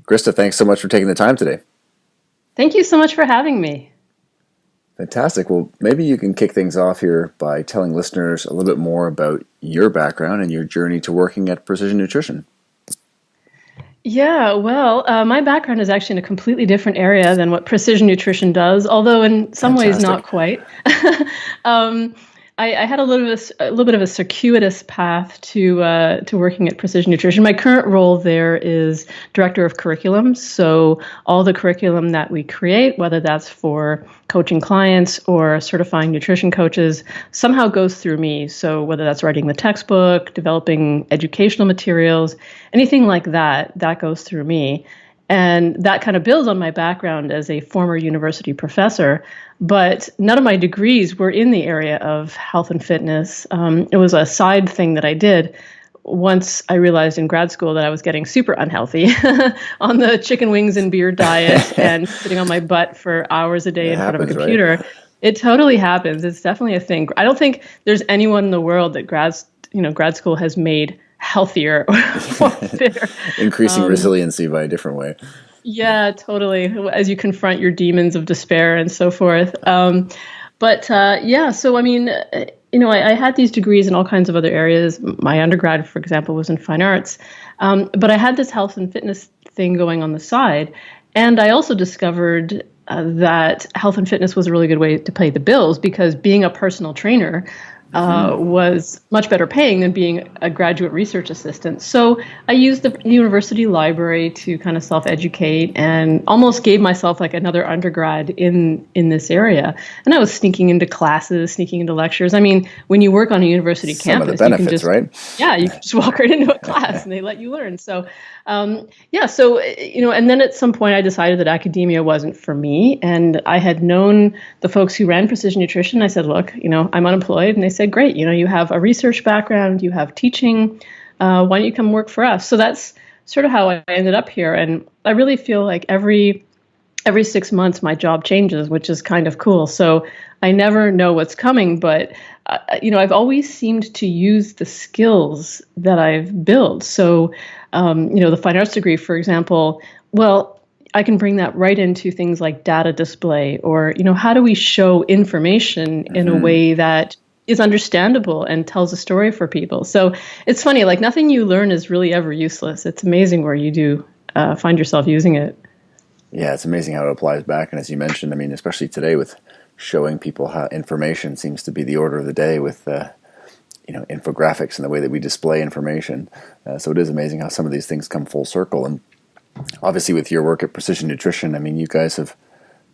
Krista, thanks so much for taking the time today. Thank you so much for having me. Fantastic. Well, maybe you can kick things off here by telling listeners a little bit more about your background and your journey to working at Precision Nutrition. Yeah, well, my background is actually in a completely different area than what precision nutrition does, although in some ways not quite. I had a little bit of a circuitous path to working at Precision Nutrition. My current role there is director of curriculum. So all the curriculum that we create, whether that's for coaching clients or certifying nutrition coaches, somehow goes through me. So whether that's writing the textbook, developing educational materials, anything like that, that goes through me. And that kind of builds on my background as a former university professor. But none of my degrees were in the area of health and fitness. It was a side thing that I did once I realized in grad school that I was getting super unhealthy on the chicken wings and beer diet and sitting on my butt for hours a day in front of a computer. Right? It totally happens. It's definitely a thing. I don't think there's anyone in the world that grad school has made healthier or fitter. Increasing resiliency by a different way. Yeah, totally. As you confront your demons of despair and so forth. So I mean, I had these degrees in all kinds of other areas. My undergrad, for example, was in fine arts. But I had this health and fitness thing going on the side. And I also discovered that health and fitness was a really good way to pay the bills, because being a personal trainer was much better paying than being a graduate research assistant. So I used the university library to kind of self-educate and almost gave myself like another undergrad in this area. And I was sneaking into classes, sneaking into lectures. I mean, when you work on a university campus, some of the benefits, you can just, right? Yeah, you can just walk right into a class and they let you learn. So, and then at some point I decided that academia wasn't for me. And I had known the folks who ran Precision Nutrition. I said, look, I'm unemployed. And they said, great, you have a research background, you have teaching, why don't you come work for us? So that's sort of how I ended up here. And I really feel like every 6 months my job changes, which is kind of cool. So I never know what's coming, but I've always seemed to use the skills that I've built. So, the fine arts degree, for example, well, I can bring that right into things like data display, or, how do we show information in a way that is understandable and tells a story for people. So it's funny, like nothing you learn is really ever useless. It's amazing where you do find yourself using it. Yeah, it's amazing how it applies back. And as you mentioned, I mean, especially today with showing people how information seems to be the order of the day with, infographics and the way that we display information. So it is amazing how some of these things come full circle. And obviously with your work at Precision Nutrition, I mean, you guys have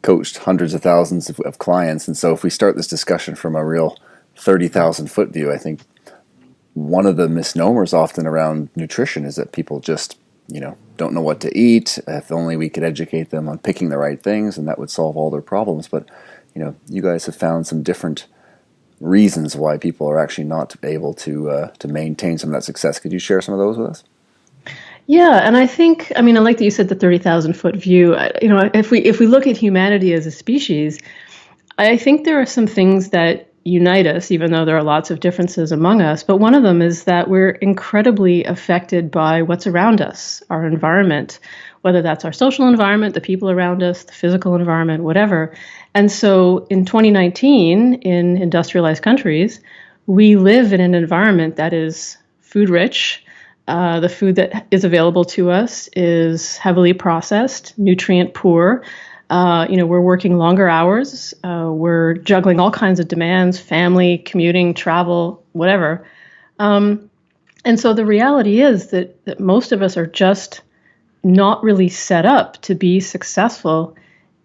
coached hundreds of thousands of clients. And so if we start this discussion from a real 30,000 foot view, I think one of the misnomers often around nutrition is that people just, don't know what to eat. If only we could educate them on picking the right things, and that would solve all their problems. But, you guys have found some different reasons why people are actually not able to maintain some of that success. Could you share some of those with us? Yeah, and I think, I like that you said the 30,000 foot view. If we look at humanity as a species, I think there are some things that unite us, even though there are lots of differences among us. But one of them is that we're incredibly affected by what's around us, our environment, whether that's our social environment, the people around us, the physical environment, whatever. And so in 2019, in industrialized countries, we live in an environment that is food rich. The food that is available to us is heavily processed, nutrient poor. We're working longer hours. We're juggling all kinds of demands, family, commuting, travel, whatever. And so the reality is that most of us are just not really set up to be successful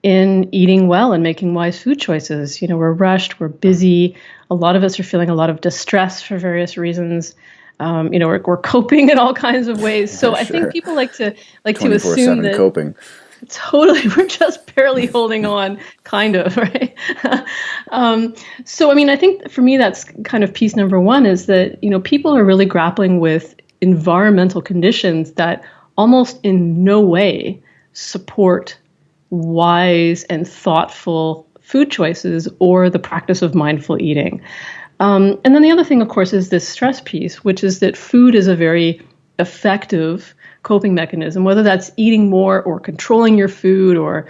in eating well and making wise food choices. We're rushed, we're busy. A lot of us are feeling a lot of distress for various reasons. We're coping in all kinds of ways. So I think people like to assume that coping. Totally. We're just barely holding on, kind of, right? I think for me, that's kind of piece number one, is that, people are really grappling with environmental conditions that almost in no way support wise and thoughtful food choices or the practice of mindful eating. And then the other thing, of course, is this stress piece, which is that food is a very effective coping mechanism, whether that's eating more or controlling your food or,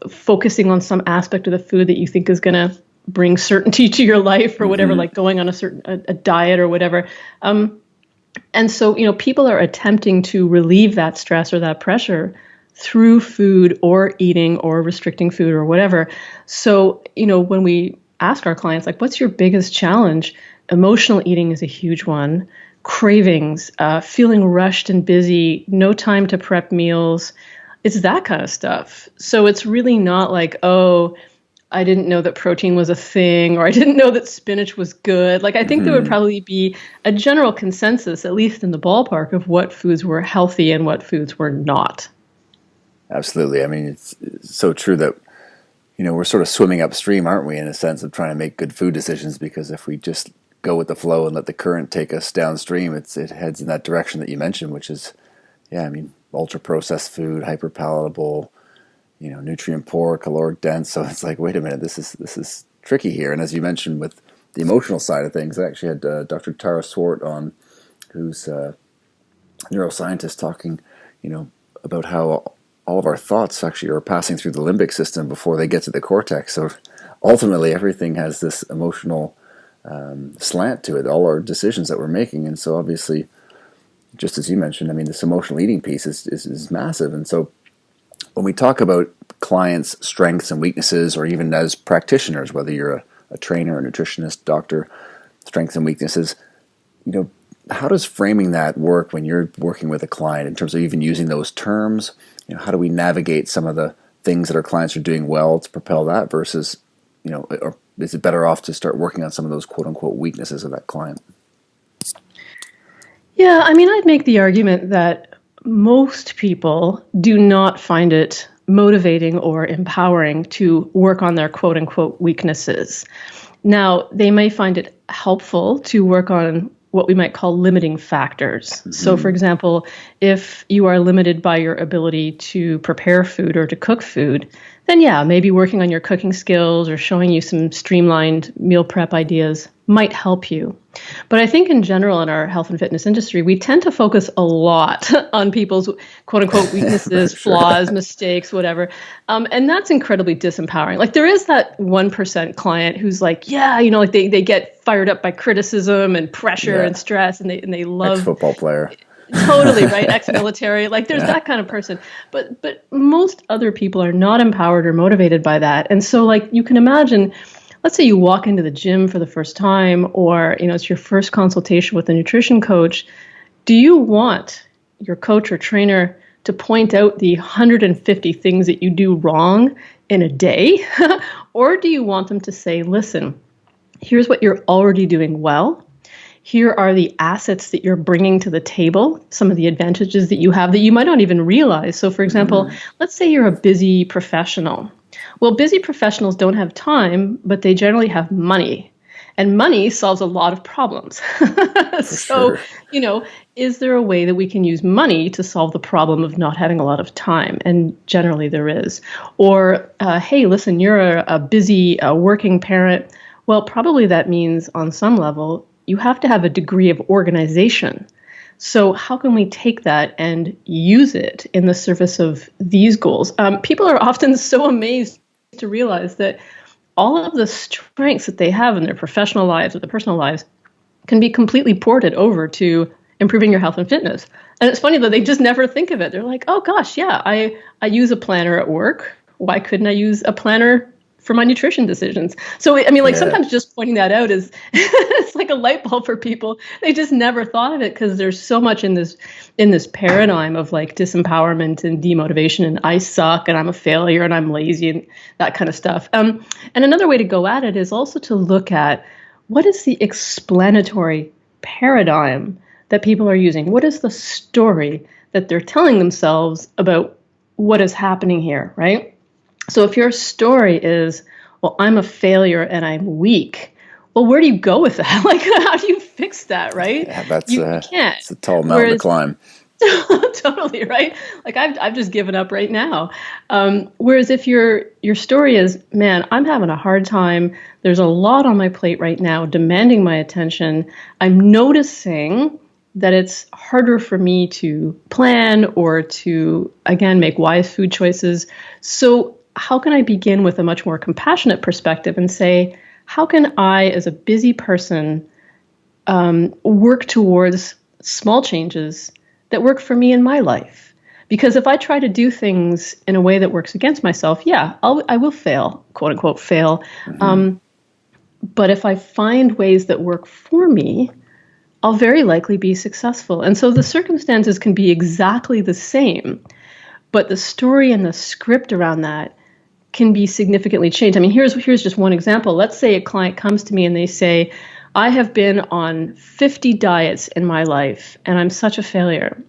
focusing on some aspect of the food that you think is going to bring certainty to your life or whatever, like going on a diet or whatever. And so, people are attempting to relieve that stress or that pressure through food or eating or restricting food or whatever. So, when we ask our clients, like, what's your biggest challenge? Emotional eating is a huge one. Cravings, feeling rushed and busy, no time to prep meals. It's that kind of stuff. So it's really not like, oh, I didn't know that protein was a thing, or I didn't know that spinach was good. Like, I think there would probably be a general consensus, at least in the ballpark, of what foods were healthy and what foods were not. Absolutely. I mean, it's so true that, we're sort of swimming upstream, aren't we, in a sense of trying to make good food decisions, because if we just go with the flow and let the current take us downstream, it heads in that direction that you mentioned, which is, ultra processed food, hyper palatable, nutrient poor, caloric dense. So it's like, wait a minute, this is tricky here. And as you mentioned with the emotional side of things, I actually had Dr. Tara Swart on, who's a neuroscientist, talking, about how all of our thoughts actually are passing through the limbic system before they get to the cortex. So ultimately, everything has this emotional slant to it, all our decisions that we're making. And so obviously, just as you mentioned, I mean, this emotional eating piece is massive. And so when we talk about clients' strengths and weaknesses, or even as practitioners, whether you're a trainer, a nutritionist, doctor, strengths and weaknesses, how does framing that work when you're working with a client in terms of even using those terms? How do we navigate some of the things that our clients are doing well to propel that versus, or is it better off to start working on some of those quote unquote weaknesses of that client? Yeah, I mean, I'd make the argument that most people do not find it motivating or empowering to work on their quote unquote weaknesses. Now, they may find it helpful to work on what we might call limiting factors. Mm-hmm. So, for example, if you are limited by your ability to prepare food or to cook food, then maybe working on your cooking skills or showing you some streamlined meal prep ideas might help you. But I think in general in our health and fitness industry, we tend to focus a lot on people's quote unquote weaknesses, flaws, mistakes, whatever. And that's incredibly disempowering. Like, there is that 1% client who's like, like they get fired up by criticism and pressure and stress, and they love ex-football player. Totally, right? Ex-military. Like, there's that kind of person. But most other people are not empowered or motivated by that. And so, like, you can imagine, let's say you walk into the gym for the first time, or, it's your first consultation with a nutrition coach. Do you want your coach or trainer to point out the 150 things that you do wrong in a day? Or do you want them to say, listen, here's what you're already doing well. Here are the assets that you're bringing to the table, some of the advantages that you have that you might not even realize. So, for example, let's say you're a busy professional. Well, busy professionals don't have time, but they generally have money. And money solves a lot of problems. So, is there a way that we can use money to solve the problem of not having a lot of time? And generally there is. Or, hey, listen, you're a busy working parent. Well, probably that means on some level, you have to have a degree of organization. So how can we take that and use it in the service of these goals? People are often so amazed to realize that all of the strengths that they have in their professional lives or their personal lives can be completely ported over to improving your health and fitness. And it's funny that they just never think of it. They're like, oh gosh, I use a planner at work. Why couldn't I use a planner for my nutrition decisions? So, I mean, sometimes just pointing that out is it's like a light bulb for people. They just never thought of it because there's so much in this paradigm of like disempowerment and demotivation and I suck and I'm a failure and I'm lazy and that kind of stuff. And another way to go at it is also to look at what is the explanatory paradigm that people are using? What is the story that they're telling themselves about what is happening here, right? So if your story is, well, I'm a failure and I'm weak, well, where do you go with that? Like, how do you fix that, right? Yeah, you can't. It's a tall mountain to climb. Totally, right? Like, I've just given up right now. Whereas if your story is, man, I'm having a hard time. There's a lot on my plate right now demanding my attention. I'm noticing that it's harder for me to plan or to, again, make wise food choices. So how can I begin with a much more compassionate perspective and say, how can I, as a busy person, work towards small changes that work for me in my life? Because if I try to do things in a way that works against myself, yeah, I will fail, quote unquote, fail. But if I find ways that work for me, I'll very likely be successful. And so the circumstances can be exactly the same, but the story and the script around that can be significantly changed. I mean, here's just one example. Let's say a client comes to me and they say, I have been on 50 diets in my life and I'm such a failure.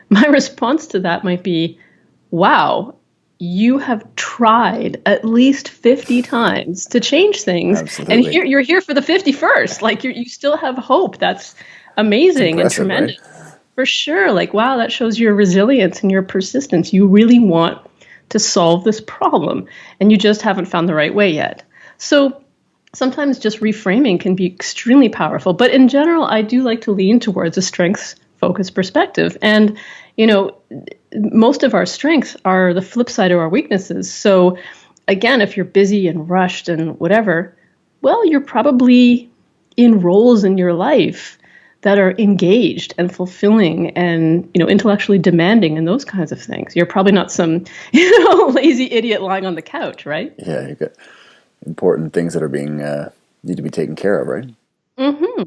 My response to that might be, wow, you have tried at least 50 times to change things. Absolutely. And you're here for the 51st. Like you still have hope. That's amazing and tremendous. Right? For sure. Like, wow, that shows your resilience and your persistence. You really want to solve this problem and you just haven't found the right way yet. So sometimes just reframing can be extremely powerful. But in general, I do like to lean towards a strengths-focused perspective. And, most of our strengths are the flip side of our weaknesses. So again, if you're busy and rushed and whatever, well, you're probably in roles in your life that are engaged and fulfilling and, intellectually demanding and those kinds of things. You're probably not some, lazy idiot lying on the couch, right? Yeah, you've got important things that are being need to be taken care of, right? Mm-hmm.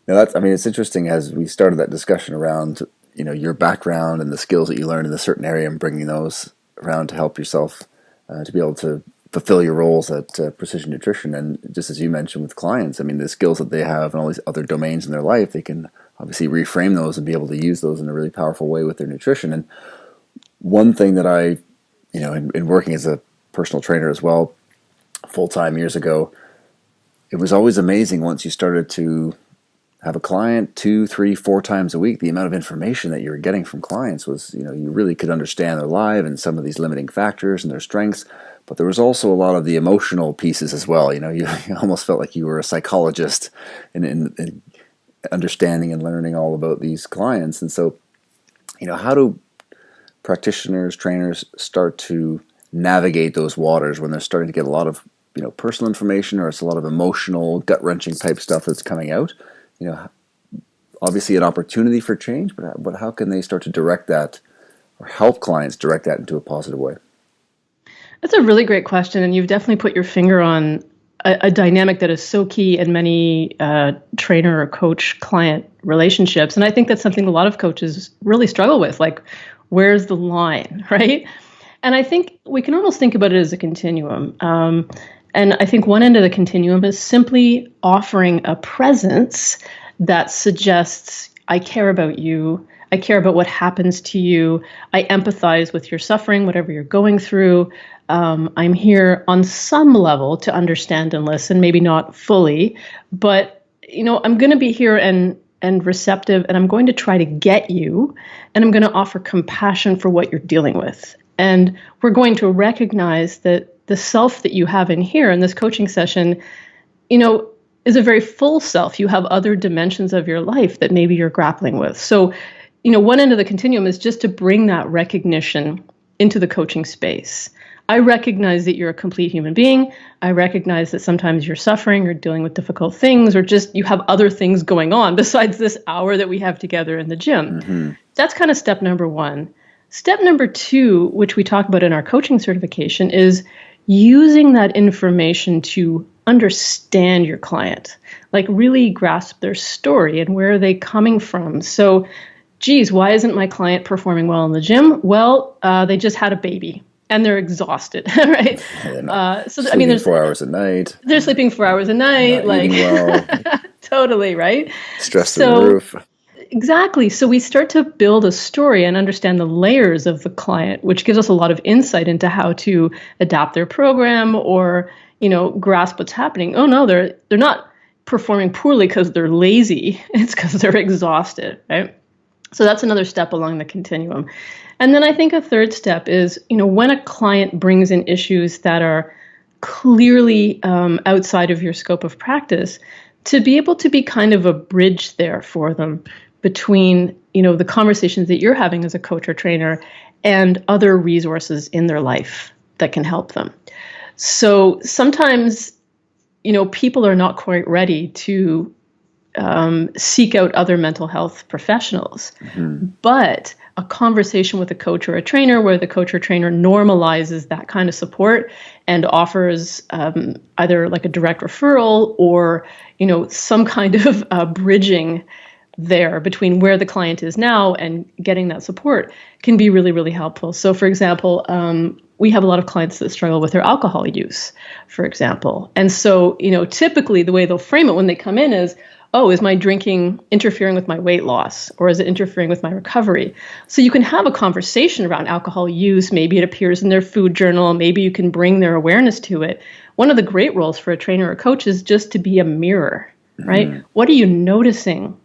Now it's interesting as we started that discussion around, your background and the skills that you learned in a certain area and bringing those around to help yourself to be able to fulfill your roles at Precision Nutrition. And just as you mentioned with clients, I mean, the skills that they have in all these other domains in their life, they can obviously reframe those and be able to use those in a really powerful way with their nutrition. And one thing that I, in working as a personal trainer as well, full-time years ago, it was always amazing once you started to have a client 2, 3, 4 times a week, the amount of information that you were getting from clients was, you really could understand their life and some of these limiting factors and their strengths. But there was also a lot of the emotional pieces as well. You almost felt like you were a psychologist in understanding and learning all about these clients. And so, how do practitioners, trainers start to navigate those waters when they're starting to get a lot of, personal information, or it's a lot of emotional, gut-wrenching type stuff that's coming out? Obviously an opportunity for change, but how can they start to direct that or help clients direct that into a positive way? That's a really great question, and you've definitely put your finger on a dynamic that is so key in many trainer or coach-client relationships. And I think that's something a lot of coaches really struggle with, like, where's the line, right? And I think we can almost think about it as a continuum. And I think one end of the continuum is simply offering a presence that suggests, I care about you, I care about what happens to you, I empathize with your suffering, whatever you're going through. I'm here on some level to understand and listen, maybe not fully, but I'm going to be here and receptive, and I'm going to try to get you, and I'm going to offer compassion for what you're dealing with. And we're going to recognize that the self that you have in here in this coaching session, is a very full self. You have other dimensions of your life that maybe you're grappling with. So, one end of the continuum is just to bring that recognition into the coaching space. I recognize that you're a complete human being. I recognize that sometimes you're suffering or dealing with difficult things, or just you have other things going on besides this hour that we have together in the gym. Mm-hmm. That's kind of step number one. Step number two, which we talk about in our coaching certification, is using that information to understand your client, like really grasp their story and where are they coming from. So, geez, why isn't my client performing well in the gym? Well, they just had a baby and they're exhausted, right? Sleeping 4 hours a night. They're sleeping 4 hours a night, not eating well. Totally, right? Stress through the roof. Exactly. So we start to build a story and understand the layers of the client, which gives us a lot of insight into how to adapt their program or, grasp what's happening. Oh no, they're not performing poorly because they're lazy. It's because they're exhausted, right? So that's another step along the continuum. And then I think a third step is, when a client brings in issues that are clearly outside of your scope of practice, to be able to be kind of a bridge there for them between, the conversations that you're having as a coach or trainer and other resources in their life that can help them. So sometimes, people are not quite ready to seek out other mental health professionals. But a conversation with a coach or a trainer where the coach or trainer normalizes that kind of support and offers either like a direct referral or, some kind of bridging there between where the client is now and getting that support can be really, really helpful. So, for example, we have a lot of clients that struggle with their alcohol use, for example. And so, typically the way they'll frame it when they come in is, oh, is my drinking interfering with my weight loss, or is it interfering with my recovery? So you can have a conversation around alcohol use. Maybe it appears in their food journal. Maybe you can bring their awareness to it. One of the great roles for a trainer or coach is just to be a mirror, right? What are you noticing?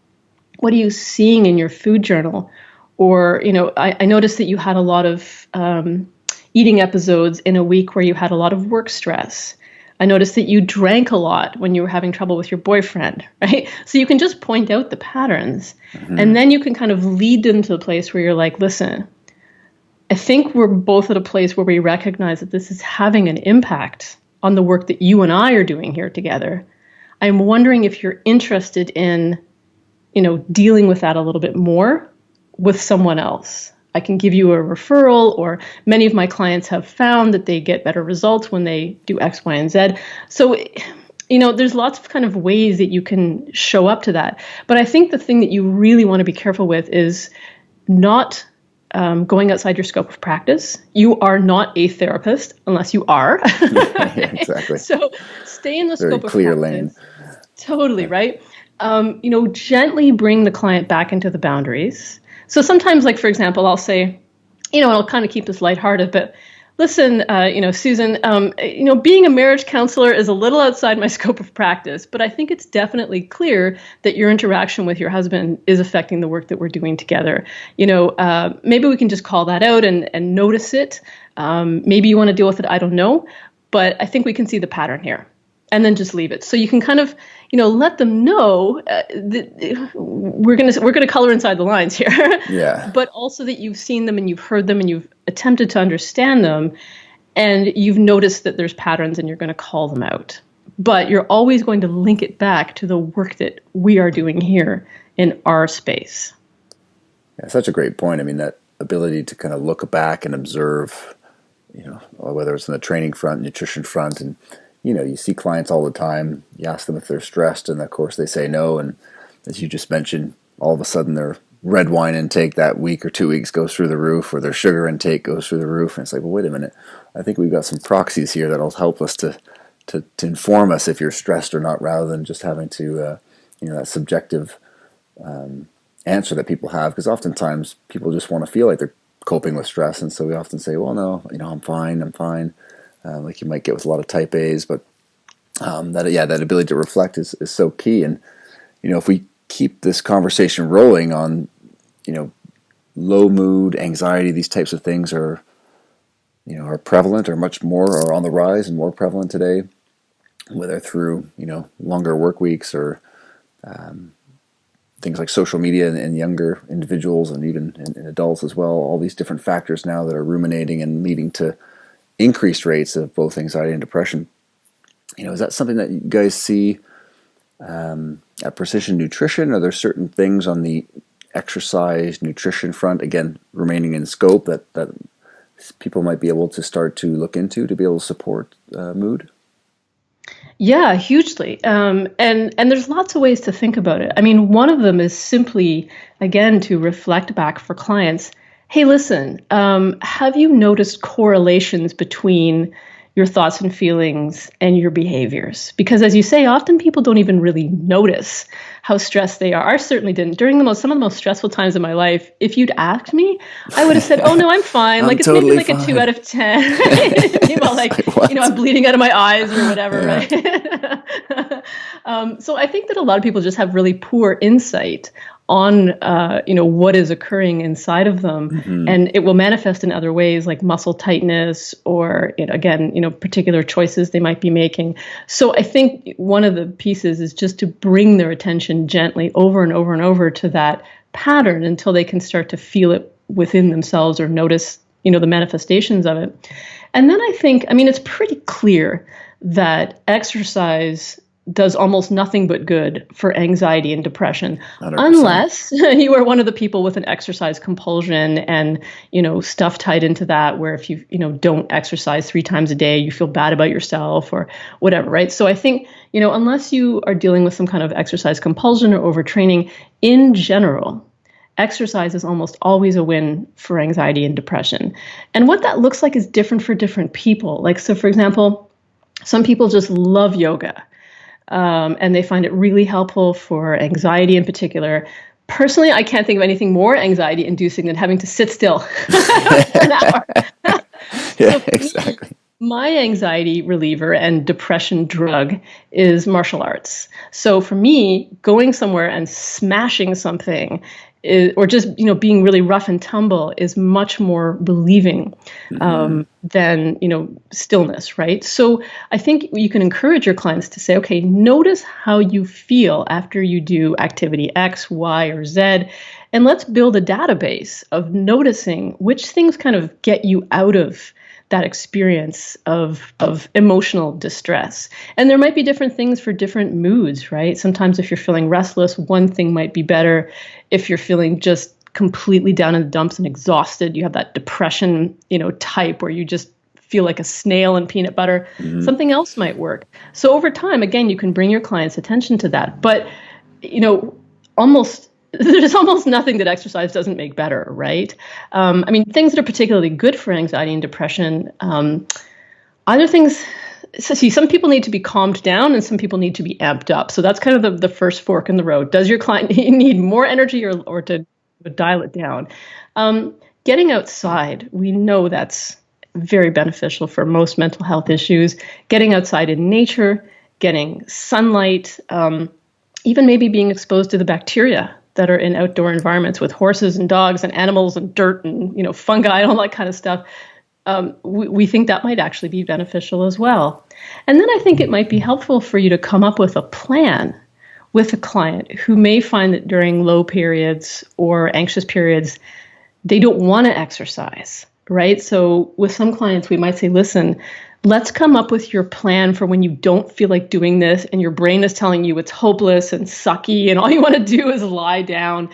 What are you seeing in your food journal? Or, I noticed that you had a lot of eating episodes in a week where you had a lot of work stress. I noticed that you drank a lot when you were having trouble with your boyfriend, right? So you can just point out the patterns, and then you can kind of lead them to a place where you're like, listen, I think we're both at a place where we recognize that this is having an impact on the work that you and I are doing here together. I'm wondering if you're interested in, dealing with that a little bit more with someone else. I can give you a referral, or many of my clients have found that they get better results when they do X, Y, and Z. So, there's lots of kind of ways that you can show up to that. But I think the thing that you really want to be careful with is not going outside your scope of practice. You are not a therapist unless you are. Yeah, exactly. So stay in the Very scope of clear practice. lane. Totally, right? Gently bring the client back into the boundaries. So sometimes, like, for example, I'll say, and I'll kind of keep this lighthearted, but listen, Susan, being a marriage counselor is a little outside my scope of practice, but I think it's definitely clear that your interaction with your husband is affecting the work that we're doing together. Maybe we can just call that out and notice it. Maybe you want to deal with it. I don't know, but I think we can see the pattern here. And then just leave it. So you can kind of, let them know that we're gonna color inside the lines here. Yeah. But also that you've seen them and you've heard them and you've attempted to understand them, and you've noticed that there's patterns and you're going to call them out. But you're always going to link it back to the work that we are doing here in our space. Yeah, such a great point. I mean, that ability to kind of look back and observe, whether it's on the training front, nutrition front, and you see clients all the time, you ask them if they're stressed, and of course they say no. And as you just mentioned, all of a sudden their red wine intake that week or 2 weeks goes through the roof, or their sugar intake goes through the roof. And it's like, well, wait a minute. I think we've got some proxies here that'll help us to inform us if you're stressed or not, rather than just having to, that subjective answer that people have. Because oftentimes people just want to feel like they're coping with stress. And so we often say, well, no, I'm fine. Like you might get with a lot of type A's, but that ability to reflect is so key. And if we keep this conversation rolling on, low mood, anxiety, these types of things are prevalent, or much more, or on the rise and more prevalent today, whether through longer work weeks or things like social media in younger individuals and even in adults as well. All these different factors now that are ruminating and leading to increased rates of both anxiety and depression. Is that something that you guys see at Precision Nutrition? Are there certain things on the exercise, nutrition front, again, remaining in scope, that people might be able to start to look into to be able to support mood? Yeah, hugely. And there's lots of ways to think about it. I mean, one of them is simply, again, to reflect back for clients. Hey, listen, have you noticed correlations between your thoughts and feelings and your behaviors? Because as you say, often people don't even really notice how stressed they are. I certainly didn't. During some of the most stressful times of my life, if you'd asked me, I would have said, oh, no, I'm fine. Like, it's totally maybe like fine. A 2 out of 10. I'm bleeding out of my eyes or whatever, yeah. Right? So I think that a lot of people just have really poor insight on what is occurring inside of them, and it will manifest in other ways like muscle tightness or particular choices they might be making. So I think one of the pieces is just to bring their attention gently over and over and over to that pattern until they can start to feel it within themselves or notice, the manifestations of it. And then I think, it's pretty clear that exercise does almost nothing but good for anxiety and depression, 100%. unless you are one of the people with an exercise compulsion and, stuff tied into that, where if you, don't exercise 3 times a day, you feel bad about yourself or whatever, right? So I think, unless you are dealing with some kind of exercise compulsion or overtraining, in general, exercise is almost always a win for anxiety and depression. And what that looks like is different for different people. Like, so for example, some people just love yoga. And they find it really helpful for anxiety in particular. Personally, I can't think of anything more anxiety inducing than having to sit still for an hour. Yeah, exactly. My anxiety reliever and depression drug is martial arts. So for me, going somewhere and smashing something or just, being really rough and tumble is much more relieving than, stillness, right? So I think you can encourage your clients to say, okay, notice how you feel after you do activity X, Y, or Z, and let's build a database of noticing which things kind of get you out of that experience of emotional distress. And there might be different things for different moods, right? Sometimes if you're feeling restless, one thing might be better. If you're feeling just completely down in the dumps and exhausted, you have that depression, type where you just feel like a snail in peanut butter, something else might work. So over time, again, you can bring your client's attention to that. But, there's almost nothing that exercise doesn't make better, right? Things that are particularly good for anxiety and depression, other things, some people need to be calmed down and some people need to be amped up. So that's kind of the first fork in the road. Does your client need more energy or to dial it down? Getting outside, we know that's very beneficial for most mental health issues. Getting outside in nature, getting sunlight, even maybe being exposed to the bacteria that are in outdoor environments with horses and dogs and animals and dirt and fungi and all that kind of stuff. We think that might actually be beneficial as well. And then I think it might be helpful for you to come up with a plan with a client who may find that during low periods or anxious periods, they don't want to exercise, right? So with some clients, we might say, listen, let's come up with your plan for when you don't feel like doing this and your brain is telling you it's hopeless and sucky and all you want to do is lie down.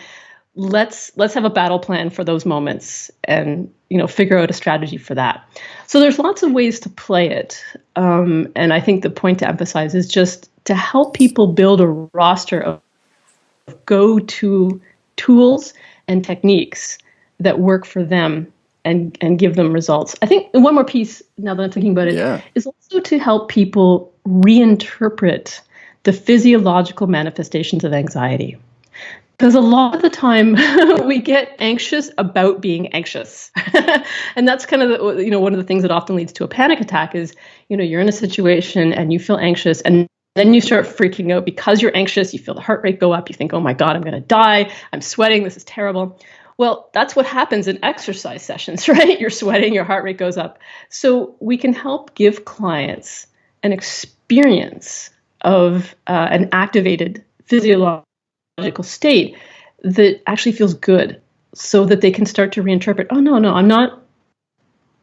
Let's have a battle plan for those moments and figure out a strategy for that. So there's lots of ways to play it. And I think the point to emphasize is just to help people build a roster of go-to tools and techniques that work for them and give them results. I think one more piece, now that I'm thinking about it, is also to help people reinterpret the physiological manifestations of anxiety. Because a lot of the time we get anxious about being anxious. And that's kind of one of the things that often leads to a panic attack is, you're in a situation and you feel anxious and then you start freaking out because you're anxious. You feel the heart rate go up. You think, oh my God, I'm going to die. I'm sweating. This is terrible. Well, that's what happens in exercise sessions, right? You're sweating, your heart rate goes up. So we can help give clients an experience of an activated physiological state that actually feels good so that they can start to reinterpret, oh, no, I'm not,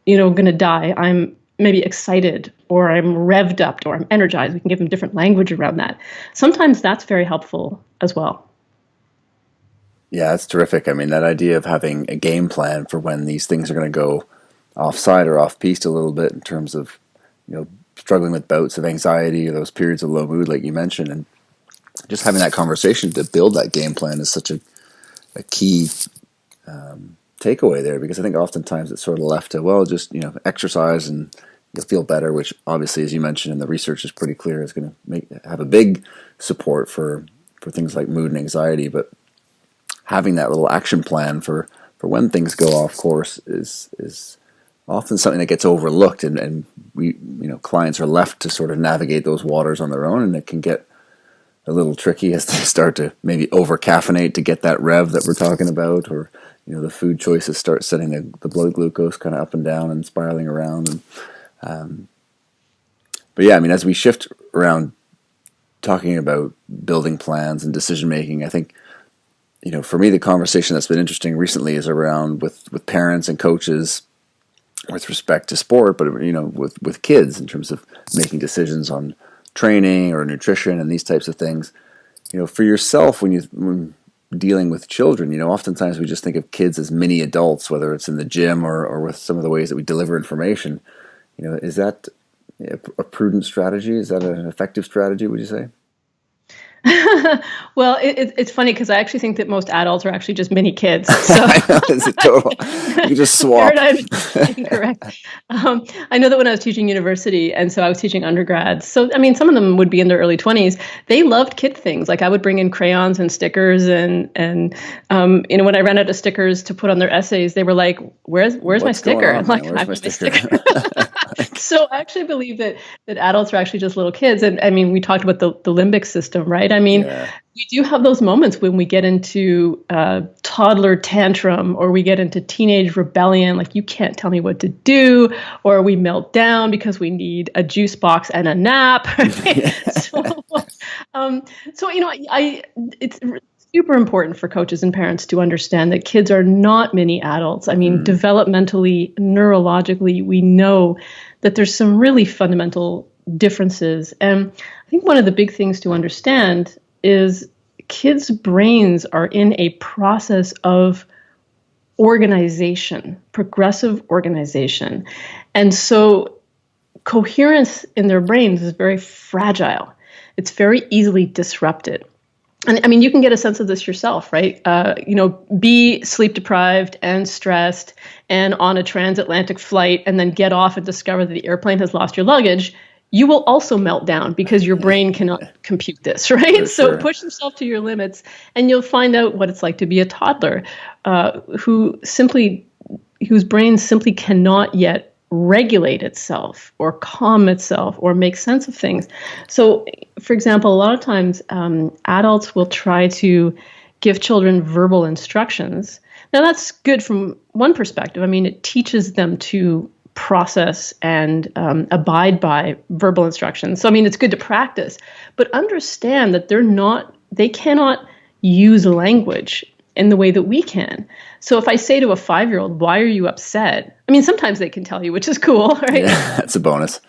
going to die. I'm maybe excited or I'm revved up or I'm energized. We can give them different language around that. Sometimes that's very helpful as well. Yeah, that's terrific. That idea of having a game plan for when these things are going to go offside or off-piste a little bit in terms of, struggling with bouts of anxiety or those periods of low mood, like you mentioned, and just having that conversation to build that game plan is such a key takeaway there, because I think oftentimes it's sort of left to, well, just, exercise and you'll feel better, which obviously, as you mentioned, and the research is pretty clear, is going to have a big support for things like mood and anxiety, but having that little action plan for when things go off course is often something that gets overlooked, and we clients are left to sort of navigate those waters on their own, and it can get a little tricky as they start to maybe over caffeinate to get that rev that we're talking about, or the food choices start setting the blood glucose kind of up and down and spiraling around. And but yeah, as we shift around talking about building plans and decision making, I think for me, the conversation that's been interesting recently is around with parents and coaches with respect to sport, but with kids in terms of making decisions on training or nutrition and these types of things. For yourself, when dealing with children, oftentimes we just think of kids as mini adults, whether it's in the gym or with some of the ways that we deliver information. Is that a prudent strategy? Is that an effective strategy, would you say? Well, it's funny because I actually think that most adults are actually just mini kids. So I know, it's a total. You just swap. paradigm is incorrect. I know that when I was teaching university, and so I was teaching undergrads. So I mean, some of them would be in their early 20s. They loved kid things. Like I would bring in crayons and stickers, and when I ran out of stickers to put on their essays, they were like, "Where's my sticker?" I'm like, "I have my sticker." So I actually believe that adults are actually just little kids. And I mean, we talked about the limbic system, right? I mean, we do have those moments when we get into toddler tantrum, or we get into teenage rebellion, like you can't tell me what to do, or we melt down because we need a juice box and a nap. Right? It's super important for coaches and parents to understand that kids are not mini adults. I mean, developmentally, neurologically, we know that there's some really fundamental differences. And I think one of the big things to understand is kids' brains are in a process of organization, progressive organization. And so coherence in their brains is very fragile. It's very easily disrupted. And I mean, you can get a sense of this yourself, right? Be sleep deprived and stressed and on a transatlantic flight, and then get off and discover that the airplane has lost your luggage. You will also melt down because your brain cannot compute this, right? So push yourself to your limits, and you'll find out what it's like to be a toddler whose brain simply cannot yet regulate itself or calm itself or make sense of things. So, for example, a lot of times adults will try to give children verbal instructions. Now, that's good from one perspective. I mean, it teaches them to process and abide by verbal instructions. So, I mean, it's good to practice, but understand that they cannot use language in the way that we can. So if I say to a 5-year-old, "Why are you upset?" I mean, sometimes they can tell you, which is cool, right? Yeah, that's a bonus.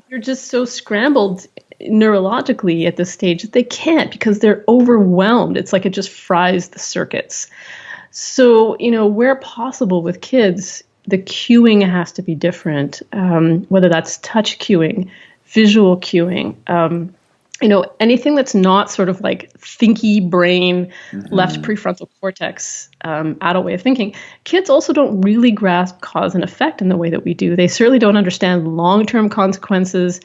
You're just so scrambled neurologically at this stage that they can't, because they're overwhelmed. It's like it just fries the circuits. So, where possible with kids, the cueing has to be different, whether that's touch cueing, visual cueing, anything that's not sort of like thinky brain, left prefrontal cortex, adult way of thinking. Kids also don't really grasp cause and effect in the way that we do. They certainly don't understand long-term consequences.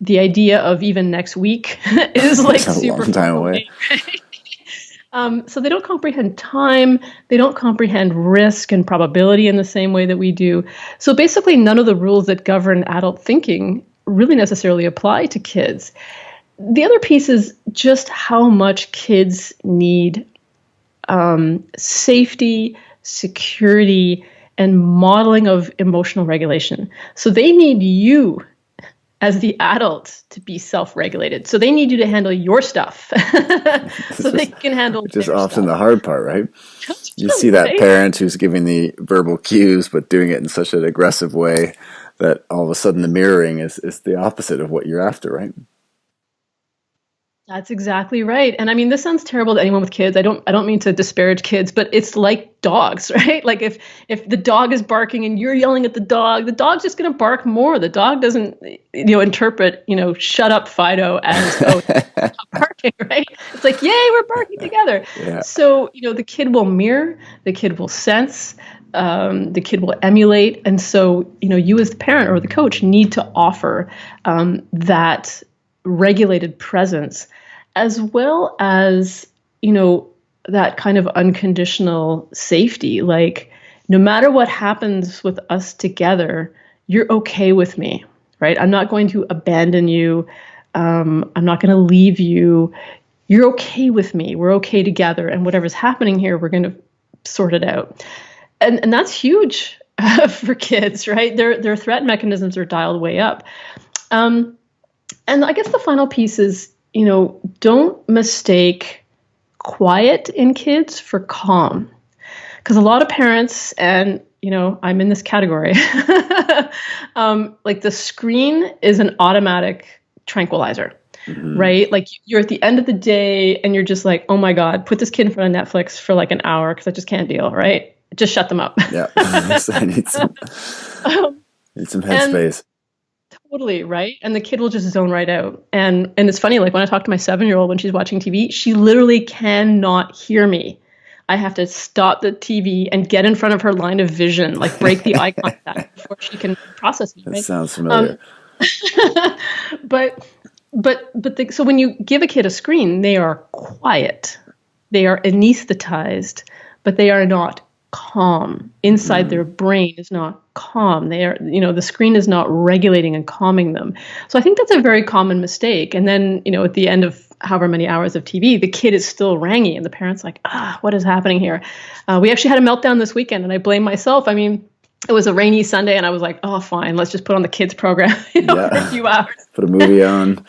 The idea of even next week is like super long time away. So they don't comprehend time. They don't comprehend risk and probability in the same way that we do. So basically, none of the rules that govern adult thinking really necessarily apply to kids. The other piece is just how much kids need safety, security, and modeling of emotional regulation. So they need you as the adult to be self-regulated. So they need you to handle your stuff so they can handle which is their often stuff. the hard part, right? You see that parent who's giving the verbal cues but doing it in such an aggressive way that all of a sudden the mirroring is the opposite of what you're after, right? That's exactly right. And I mean, this sounds terrible to anyone with kids. I don't mean to disparage kids, but it's like dogs, right? Like if the dog is barking and you're yelling at the dog's just going to bark more. The dog doesn't, interpret, shut up, Fido, as, stop barking, right? It's like, yay, we're barking together. Yeah. So, the kid will mirror, the kid will sense, the kid will emulate. And so, you as the parent or the coach need to offer that regulated presence, as well as, that kind of unconditional safety. Like, no matter what happens with us together, you're okay with me, right? I'm not going to abandon you. I'm not going to leave you. You're okay with me. We're okay together. And whatever's happening here, we're going to sort it out. And that's huge for kids, right? Their threat mechanisms are dialed way up. And I guess the final piece is, don't mistake quiet in kids for calm. Because a lot of parents, and I'm in this category, like the screen is an automatic tranquilizer, right? Like you're at the end of the day and you're just like, oh my God, put this kid in front of Netflix for like an hour because I just can't deal, right? Just shut them up. Yeah. I need some headspace. Totally, right? And the kid will just zone right out. And it's funny, like when I talk to my 7-year-old when she's watching TV, she literally cannot hear me. I have to stop the TV and get in front of her line of vision, like break the eye contact before she can process me. Right? That sounds familiar. So when you give a kid a screen, they are quiet, they are anesthetized, but they are not calm. Inside their brain is not calm. They are, the screen is not regulating and calming them. So I think that's a very common mistake. And then, at the end of however many hours of TV, the kid is still rangy and the parent's like, what is happening here? We actually had a meltdown this weekend and I blame myself. I mean, it was a rainy Sunday and I was like, oh, fine, let's just put on the kids program for a few hours. Put a movie on.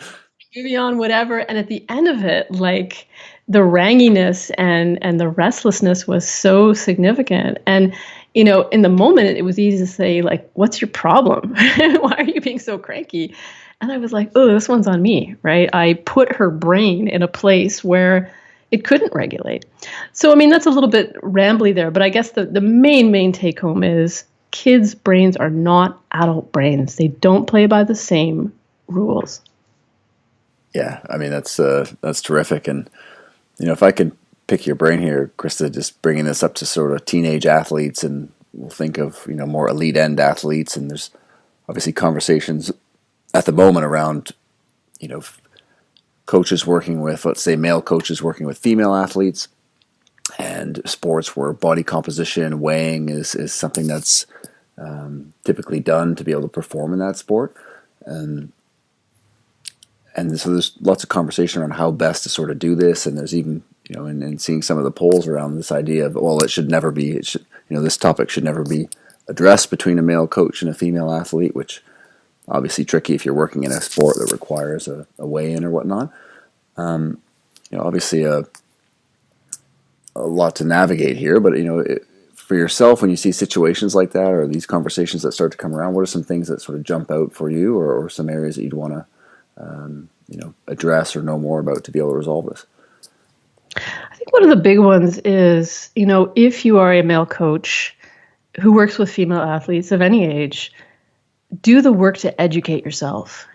Whatever. And at the end of it, like the ranginess and the restlessness was so significant. And, in the moment, it was easy to say, like, what's your problem? Why are you being so cranky? And I was like, oh, this one's on me, right? I put her brain in a place where it couldn't regulate. So, I mean, that's a little bit rambly there, but I guess the main take home is kids' brains are not adult brains. They don't play by the same rules. Yeah, I mean, that's terrific. And, if I could pick your brain here, Krista, just bringing this up to sort of teenage athletes, and we'll think of, more elite end athletes. And there's obviously conversations at the moment around, coaches working with, let's say, male coaches working with female athletes, and sports where body composition, weighing is something that's typically done to be able to perform in that sport. And so there's lots of conversation around how best to sort of do this. And there's even, and seeing some of the polls around this idea of, well, this topic should never be addressed between a male coach and a female athlete, which obviously tricky if you're working in a sport that requires a weigh-in or whatnot. Obviously a lot to navigate here, but, for yourself, when you see situations like that or these conversations that start to come around, what are some things that sort of jump out for you, or some areas that you'd want to address or know more about to be able to resolve this? I think one of the big ones is, if you are a male coach who works with female athletes of any age, do the work to educate yourself.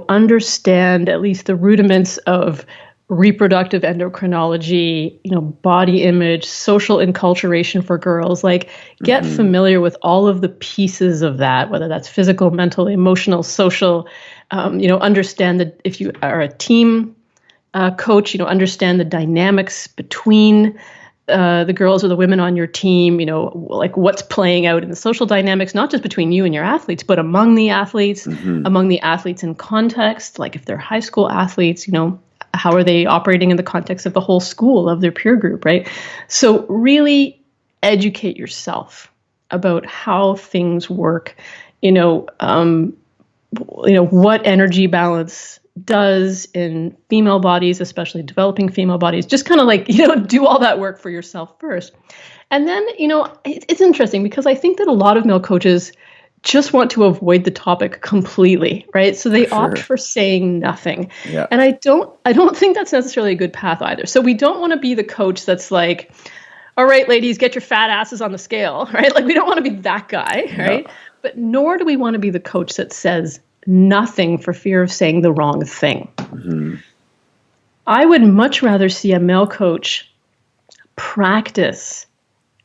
Understand at least the rudiments of reproductive endocrinology, body image, social enculturation for girls. Like, get familiar with all of the pieces of that, whether that's physical, mental, emotional, social. Understand that if you are a team coach, understand the dynamics between the girls or the women on your team, like what's playing out in the social dynamics, not just between you and your athletes, but among the athletes, among the athletes in context. Like if they're high school athletes, how are they operating in the context of the whole school, of their peer group, right? So really educate yourself about how things work, what energy balance does in female bodies, especially developing female bodies. Just kind of like, do all that work for yourself first. And then, it's interesting because I think that a lot of male coaches just want to avoid the topic completely, right? So they opt for saying nothing. Yeah. And I don't think that's necessarily a good path either. So we don't want to be the coach that's like, all right, ladies, get your fat asses on the scale, right? Like we don't want to be that guy, right? No. But nor do we want to be the coach that says nothing for fear of saying the wrong thing. I would much rather see a male coach practice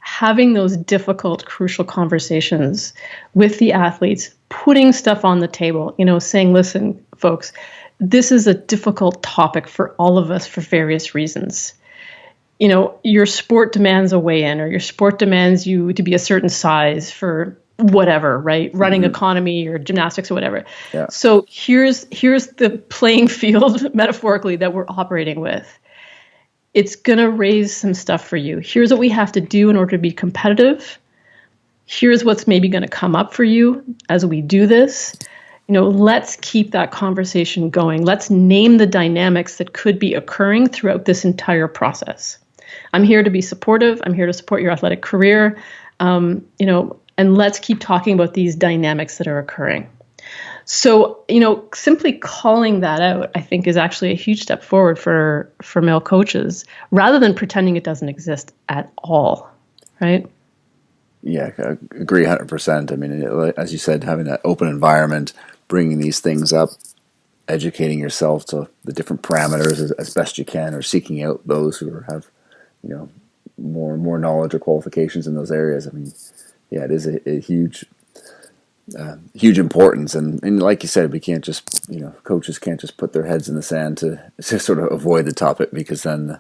having those difficult, crucial conversations with the athletes, putting stuff on the table, saying, listen, folks, this is a difficult topic for all of us for various reasons. Your sport demands a weigh-in, or your sport demands you to be a certain size for whatever, right? Running economy or gymnastics or whatever. Yeah. So here's the playing field metaphorically that we're operating with. It's going to raise some stuff for you. Here's what we have to do in order to be competitive. Here's what's maybe going to come up for you as we do this. Let's keep that conversation going. Let's name the dynamics that could be occurring throughout this entire process. I'm here to be supportive. I'm here to support your athletic career. And let's keep talking about these dynamics that are occurring. So, simply calling that out, I think, is actually a huge step forward for male coaches, rather than pretending it doesn't exist at all, right? Yeah, I agree 100%. I mean, as you said, having that open environment, bringing these things up, educating yourself to the different parameters as best you can, or seeking out those who have, more knowledge or qualifications in those areas. I mean, yeah, it is a huge importance. And like you said, we can't just, coaches can't just put their heads in the sand to sort of avoid the topic, because then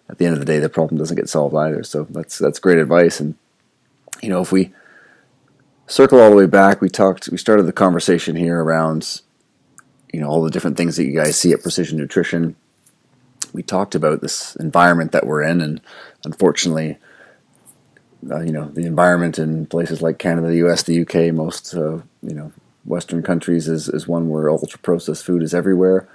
at the end of the day, the problem doesn't get solved either. So that's great advice. And, if we circle all the way back, we started the conversation here around, all the different things that you guys see at Precision Nutrition. We talked about this environment that we're in, and unfortunately, the environment in places like Canada, the US, the UK, most, Western countries is one where ultra-processed food is everywhere.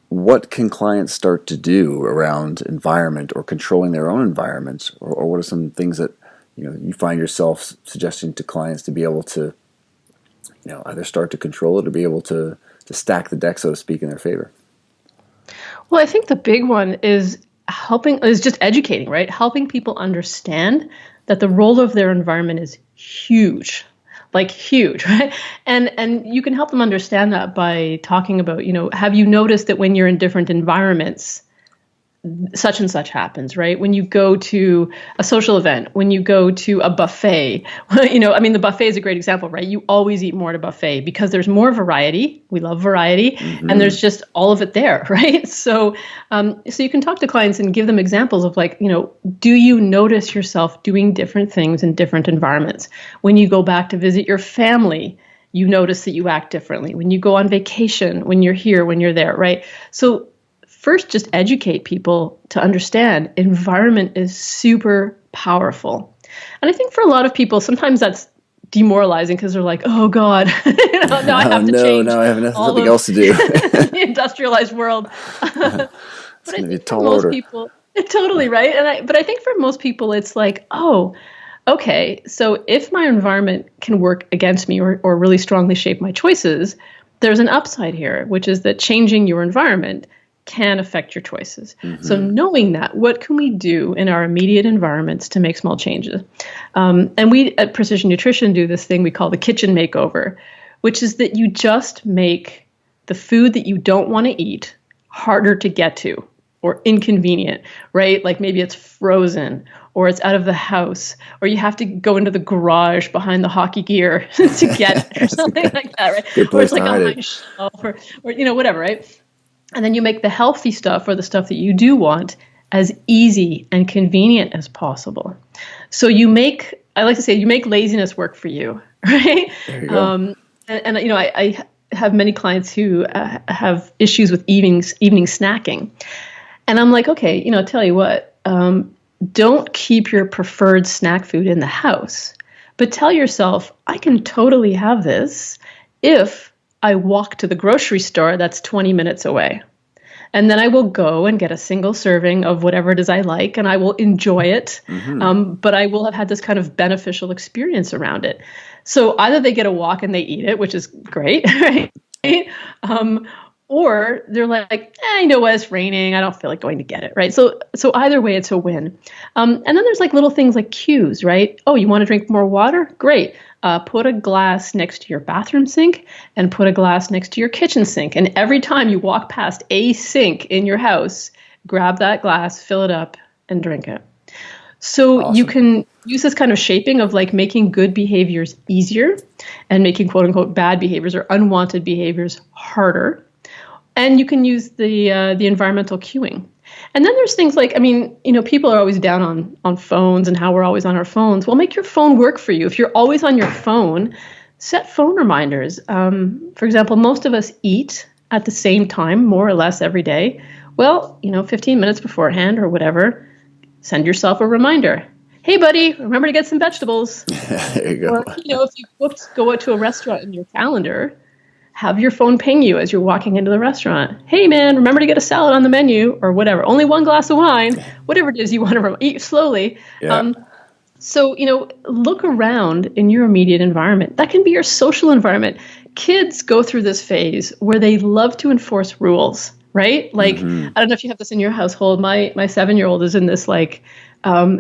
What can clients start to do around environment or controlling their own environment? Or what are some things that, you find yourself suggesting to clients to be able to, either start to control it or be able to stack the deck, so to speak, in their favor? Well, I think the big one is just educating, right? Helping people understand that the role of their environment is huge, right? And you can help them understand that by talking about, have you noticed that when you're in different environments, such and such happens, right? When you go to a social event, when you go to a buffet, the buffet is a great example, right? You always eat more at a buffet because there's more variety. We love variety, and there's just all of it there, right? So you can talk to clients and give them examples of do you notice yourself doing different things in different environments? When you go back to visit your family, you notice that you act differently. When you go on vacation, when you're here, when you're there, right? So first, just educate people to understand environment is super powerful. And I think for a lot of people, sometimes that's demoralizing because they're like, oh God, now I have to change. No, I have nothing else to do. The industrialized world. But I think for most people, totally, right? But I think for most people, it's like, oh, okay, so if my environment can work against me or really strongly shape my choices, there's an upside here, which is that changing your environment can affect your choices. So knowing that, what can we do in our immediate environments to make small changes? And we at Precision Nutrition do this thing we call the kitchen makeover, which is that you just make the food that you don't want to eat harder to get to or inconvenient, right? Like maybe it's frozen or it's out of the house or you have to go into the garage behind the hockey gear to get it or something like that, right? Or it's like on my shelf or whatever, right? And then you make the healthy stuff or the stuff that you do want as easy and convenient as possible. So you make laziness work for you, right? There you go. I have many clients who have issues with evening snacking. And I'm like, okay, tell you what, don't keep your preferred snack food in the house, but tell yourself, I can totally have this if I walk to the grocery store that's 20 minutes away. And then I will go and get a single serving of whatever it is I like, and I will enjoy it. But I will have had this kind of beneficial experience around it. So either they get a walk and they eat it, which is great, right? Or they're like, you know what, it's raining. I don't feel like going to get it, right? So either way, it's a win. And then there's like little things like cues, right? Oh, you want to drink more water? Great. Put a glass next to your bathroom sink and put a glass next to your kitchen sink. And every time you walk past a sink in your house, grab that glass, fill it up, and drink it. So awesome. You can use this kind of shaping of like making good behaviors easier and making quote unquote bad behaviors or unwanted behaviors harder. And you can use the environmental cueing. And then there's things like, people are always down on phones and how we're always on our phones. Well, make your phone work for you. If you're always on your phone, set phone reminders. For example, most of us eat at the same time, more or less every day. Well, 15 minutes beforehand or whatever, send yourself a reminder. Hey, buddy, remember to get some vegetables. There you go. Or, if you go out to a restaurant in your calendar, have your phone ping you as you're walking into the restaurant. Hey, man, remember to get a salad on the menu or whatever. Only one glass of wine, whatever it is you want to eat slowly. Yeah. So, look around in your immediate environment. That can be your social environment. Kids go through this phase where they love to enforce rules, right? Like, I don't know if you have this in your household. My 7-year-old is in this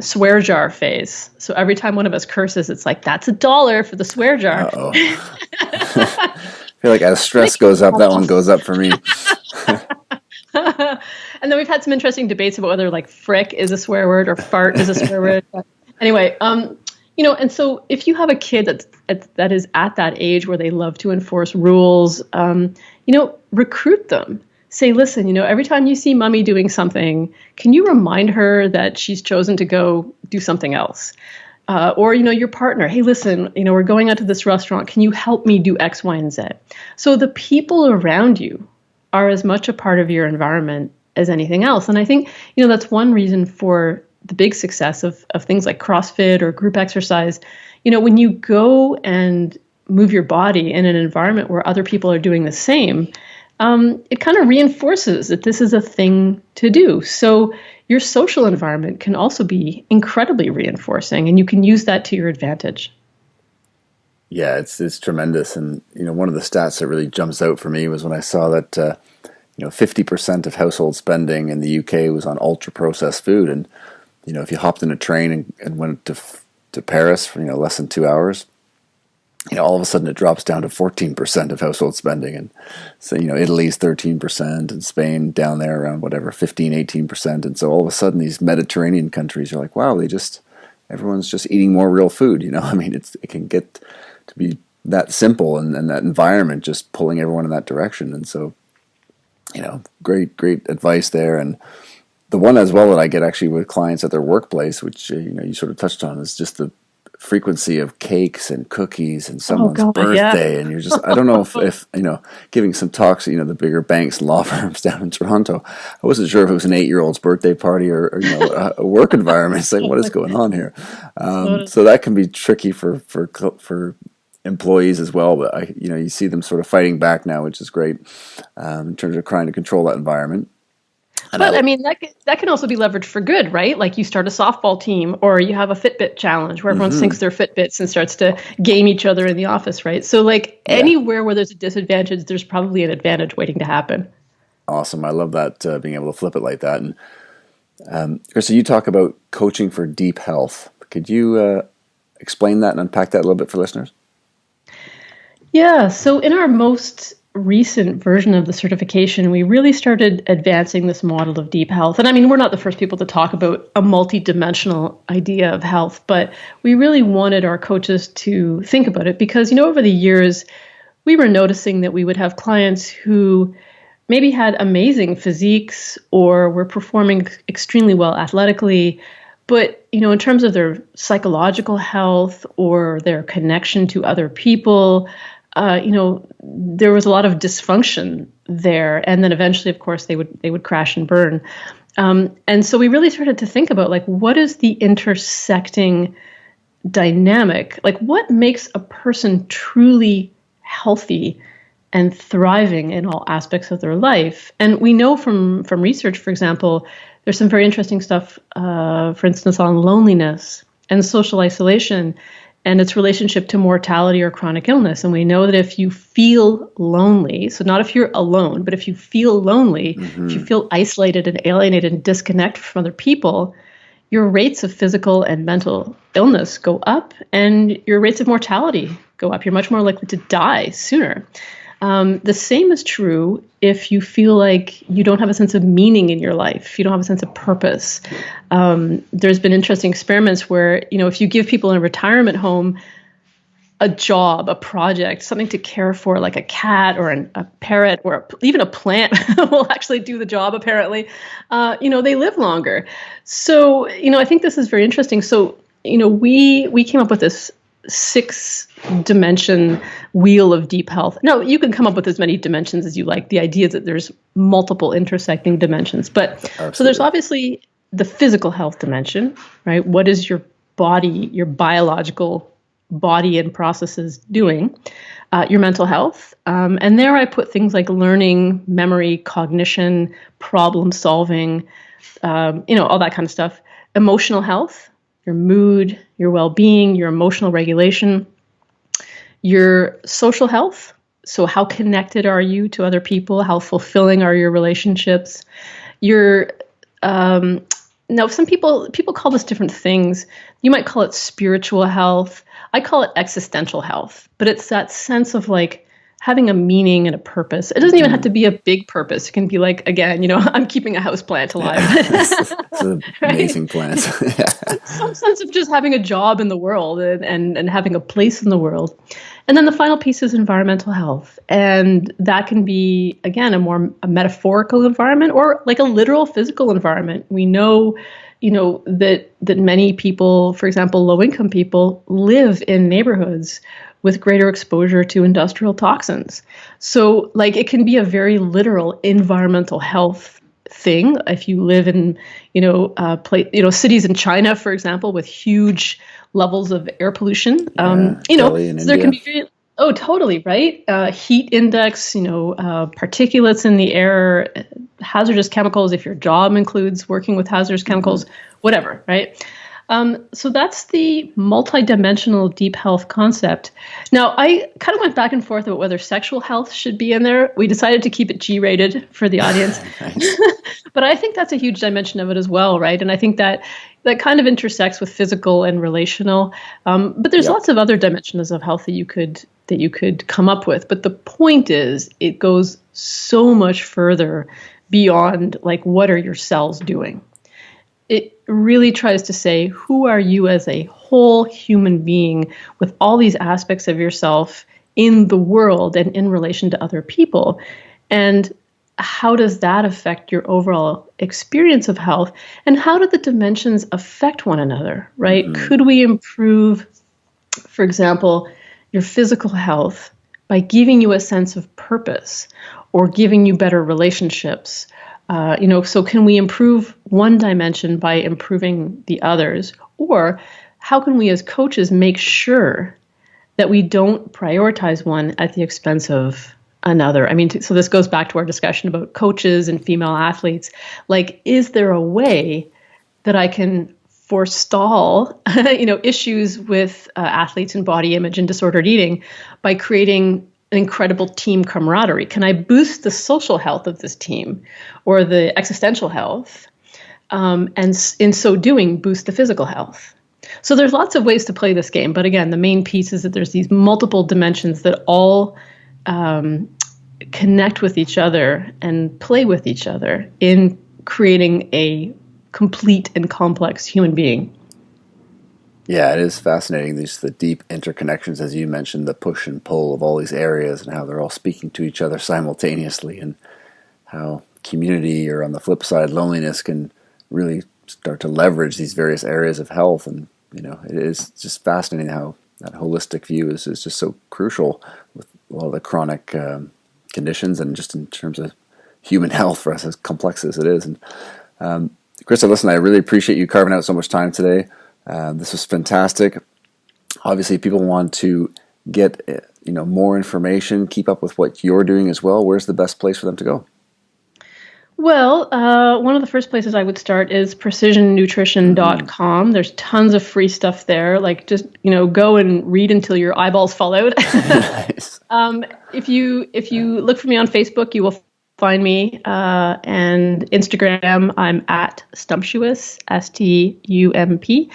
swear jar phase. So every time one of us curses, it's like, that's $1 for the swear jar. Uh-oh. I feel like as stress goes up, that one goes up for me. And then we've had some interesting debates about whether like frick is a swear word or fart is a swear word. Anyway, and so if you have a kid that is at that age where they love to enforce rules, recruit them. Say, listen, every time you see mommy doing something, can you remind her that she's chosen to go do something else? Or, your partner, hey, listen, we're going out to this restaurant. Can you help me do X, Y, and Z? So the people around you are as much a part of your environment as anything else. And I think, that's one reason for the big success of things like CrossFit or group exercise. When you go and move your body in an environment where other people are doing the same, it kind of reinforces that this is a thing to do. So your social environment can also be incredibly reinforcing, and you can use that to your advantage. Yeah, it's tremendous. And, one of the stats that really jumps out for me was when I saw that, 50% of household spending in the UK was on ultra-processed food. And, if you hopped in a train and went to Paris for, less than 2 hours, all of a sudden it drops down to 14% of household spending. And so, Italy's 13% and Spain down there around 18%. And so all of a sudden these Mediterranean countries are like, wow, everyone's just eating more real food. It can get to be that simple and that environment just pulling everyone in that direction. And so, great advice there. And the one as well that I get actually with clients at their workplace, which, you sort of touched on, is just the frequency of cakes and cookies and someone's birthday. Yeah. And you're just, I don't know if giving some talks, the bigger banks and law firms down in Toronto, I wasn't sure if it was an 8-year-old's birthday party or a work environment. It's like, what is going on here? So that can be tricky for employees as well. But you see them sort of fighting back now, which is great in terms of trying to control that environment. But that can also be leveraged for good, right? Like you start a softball team, or you have a Fitbit challenge where everyone syncs their Fitbits and starts to game each other in the office, right? So anywhere where there's a disadvantage, there's probably an advantage waiting to happen. Awesome. I love that, being able to flip it like that. And Krista, you talk about coaching for deep health. Could you explain that and unpack that a little bit for listeners? Yeah. So in our most recent version of the certification, we really started advancing this model of deep health. And we're not the first people to talk about a multidimensional idea of health, but we really wanted our coaches to think about it because, over the years, we were noticing that we would have clients who maybe had amazing physiques or were performing extremely well athletically, but, in terms of their psychological health or their connection to other people, there was a lot of dysfunction there. And then eventually, of course, they would crash and burn. And so we really started to think about what is the intersecting dynamic? What makes a person truly healthy and thriving in all aspects of their life? And we know from research, for example, there's some very interesting stuff, for instance, on loneliness and social isolation and its relationship to mortality or chronic illness. And we know that if you feel lonely, so not if you're alone, but if you feel lonely, if you feel isolated and alienated and disconnected from other people, your rates of physical and mental illness go up and your rates of mortality go up. You're much more likely to die sooner. The same is true if you feel like you don't have a sense of meaning in your life, you don't have a sense of purpose. There's been interesting experiments where, if you give people in a retirement home a job, a project, something to care for, like a cat or a parrot or even a plant will actually do the job, apparently, they live longer. So, I think this is very interesting. So, we came up with this 6-dimension wheel of deep health. No, you can come up with as many dimensions as you like. The idea is that there's multiple intersecting dimensions. But Absolutely. So there's obviously the physical health dimension, right? What is your body, your biological body and processes doing. Your mental health. And there I put things like learning, memory, cognition, problem solving, all that kind of stuff. Emotional health, your mood, your well-being, your emotional regulation, your social health. So how connected are you to other people? How fulfilling are your relationships? Your now, some people call this different things. You might call it spiritual health. I call it existential health, but it's that sense of like having a meaning and a purpose. It doesn't even have to be a big purpose. It can be like, again, I'm keeping a house plant alive. It's an amazing plant. Some sense of just having a job in the world and having a place in the world. And then the final piece is environmental health. And that can be, again, a metaphorical environment or like a literal physical environment. We know, that many people, for example, low-income people, live in neighborhoods with greater exposure to industrial toxins. So like it can be a very literal environmental health thing. If you live in, cities in China, for example, with huge levels of air pollution, so there can be oh, totally, right? Heat index, particulates in the air, hazardous chemicals, if your job includes working with hazardous chemicals, whatever, right? So that's the multidimensional deep health concept. Now, I kind of went back and forth about whether sexual health should be in there. We decided to keep it G-rated for the audience. But I think that's a huge dimension of it as well, right? And I think that kind of intersects with physical and relational. But there's lots of other dimensions of health that you could come up with. But the point is, it goes so much further beyond like, what are your cells doing? It really tries to say, who are you as a whole human being with all these aspects of yourself in the world and in relation to other people? And how does that affect your overall experience of health? And how do the dimensions affect one another, right? Mm-hmm. Could we improve, for example, your physical health by giving you a sense of purpose or giving you better relationships? So can we improve one dimension by improving the others? Or how can we as coaches make sure that we don't prioritize one at the expense of another? I mean, so this goes back to our discussion about coaches and female athletes. Like, is there a way that I can forestall, issues with athletes and body image and disordered eating by creating an incredible team camaraderie? Can I boost the social health of this team or the existential health? And in so doing, boost the physical health. So there's lots of ways to play this game. But again, the main piece is that there's these multiple dimensions that all connect with each other and play with each other in creating a complete and complex human being. Yeah, it is fascinating. The deep interconnections, as you mentioned, the push and pull of all these areas and how they're all speaking to each other simultaneously, and how community, or on the flip side, loneliness, can really start to leverage these various areas of health. And, it is just fascinating how that holistic view is just so crucial with a lot of the chronic conditions and just in terms of human health for us, as complex as it is. And Krista, listen, I really appreciate you carving out so much time today. This was fantastic. Obviously, people want to get more information, keep up with what you're doing as well. Where's the best place for them to go? Well, one of the first places I would start is precisionnutrition.com. Mm-hmm. There's tons of free stuff there. Like, just go and read until your eyeballs fall out. Nice. If you look for me on Facebook, you will find me, and Instagram, I'm at Stumptuous, STUMPTUOUS,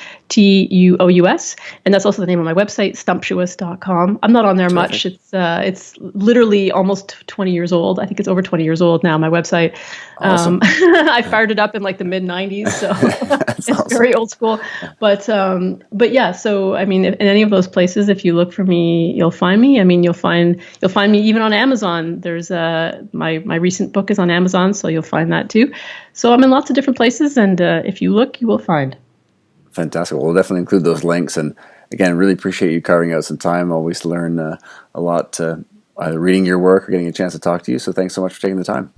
and that's also the name of my website, stumptuous.com. I'm not on there much. It's literally almost 20 years old. I think it's over 20 years old now, my website. Awesome. I fired it up in like the mid 90s, so it's awesome. Very old school. But yeah, so I mean, in any of those places, if you look for me, you'll find me. I mean, you'll find me even on Amazon. There's my recent book is on Amazon, so you'll find that too. So I'm in lots of different places, and if you look, you will find. Fantastic. Well, we'll definitely include those links. And again, really appreciate you carving out some time. Always learn a lot either reading your work or getting a chance to talk to you. So thanks so much for taking the time.